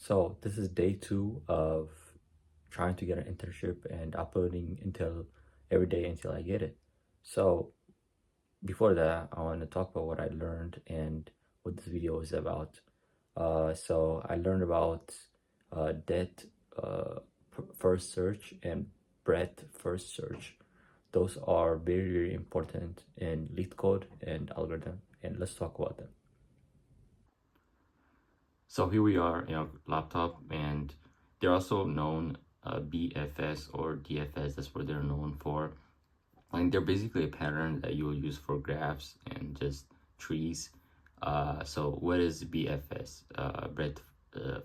So this is day 2 of trying to get an internship and uploading until every day until I get it. So before that, I want to talk about what I learned and what this video is about. So I learned about depth first search and breadth first search. Those are very, very important in LeetCode and algorithm, and let's talk about them. So here we are in our laptop, and they're also known BFS or DFS. That's what they're known for. And they're basically a pattern that you will use for graphs and just trees. So what is BFS? Breadth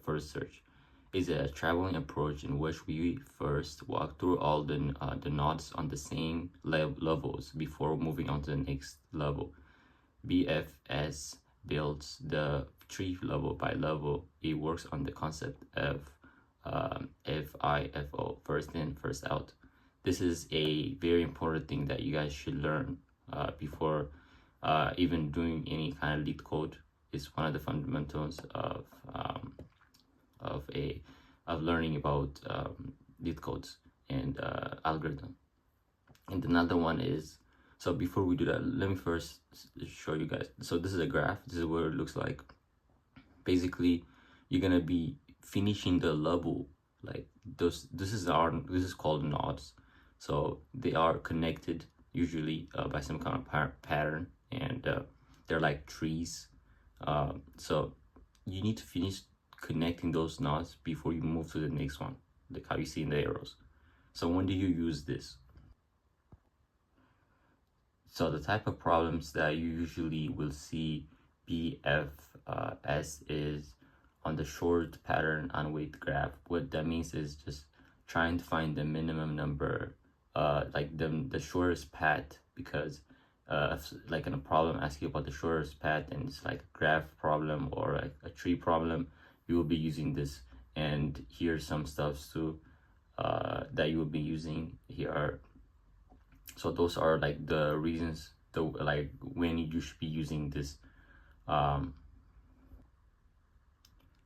first search is a traveling approach in which we first walk through all the nodes on the same levels before moving on to the next level. BFS builds the tree level by level. It works on the concept of FIFO, first in, first out. This is a very important thing that you guys should learn before even doing any kind of LeetCode. It's one of the fundamentals of learning about LeetCodes and algorithm. And another one is, so before we do that, let me first show you guys. So this is a graph. This is what it looks like. Basically, you're gonna be finishing the level like those. This is called nodes. So they are connected usually by some kind of pattern, and they're like trees. So you need to finish connecting those nodes before you move to the next one, like how you see in the arrows. So when do you use this? So the type of problems that you usually will see BFS is on the short pattern on weight graph. What that means is just trying to find the minimum number, like the shortest path, because like in a problem asking about the shortest path and it's like a graph problem or like a tree problem, you will be using this. And here's some stuff too that you will be using here. So those are like the reasons, like when you should be using this.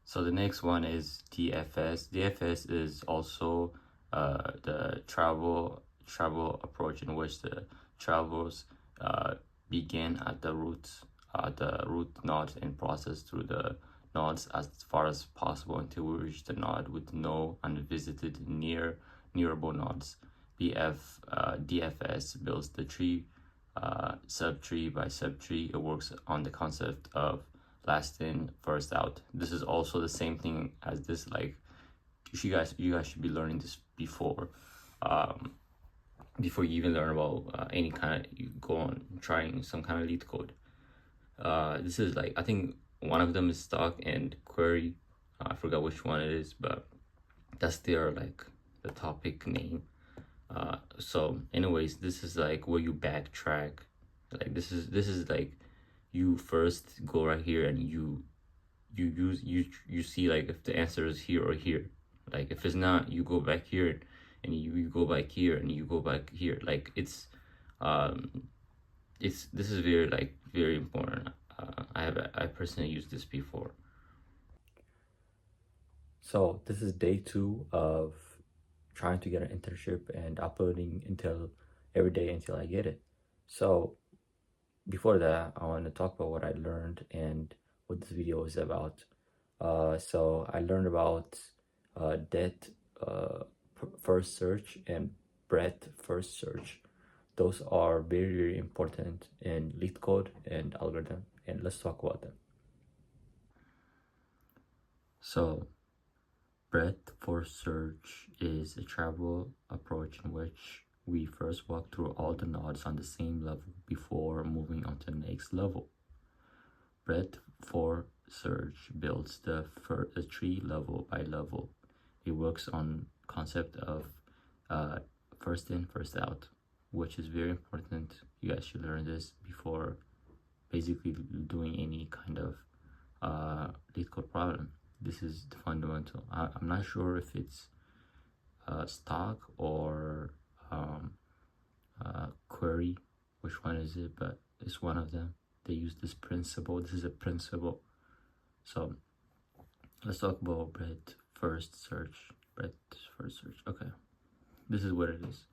So the next one is DFS. DFS is also the travel approach in which the travels begin at the root nodes and process through the nodes as far as possible until we reach the node with no unvisited nearable nodes. DFS builds the tree subtree by subtree. It works on the concept of last in, first out. This is also the same thing as this. Like you guys should be learning this before you even learn about any kind of, you go on trying some kind of LeetCode. This is like, I think one of them is stock and query. I forgot which one it is, but that's their like the topic name. So anyways, this is like where you backtrack. Like this is like you first go right here and you see like if the answer is here or here. Like if it's not, you go back here and you go back here and you go back here. Like this is very important. I personally used this before. So this is day 2 of trying to get an internship and uploading until every day until I get it. So before that, I want to talk about what I learned and what this video is about. So I learned about depth first search and breadth first search. Those are very, very important in LeetCode and algorithm, and let's talk about them. So breadth first search is a travel approach in which we first walk through all the nodes on the same level before moving on to the next level. Breadth for search builds the tree level by level. It works on concept of first in, first out, which is very important. You guys should learn this before basically doing any kind of LeetCode problem. This is the fundamental. I'm not sure if it's stock or query, which one is it, but it's one of them. They use this principle. This is a principle. So let's talk about breadth first search. Breadth first search. Okay, this is what it is.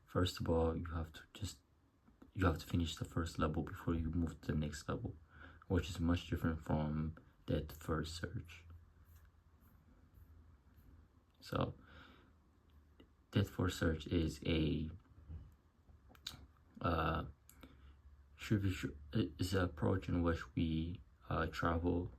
First of all, you have to finish the first level before you move to the next level, which is much different from that first search. So that first search is a is an approach in which we travel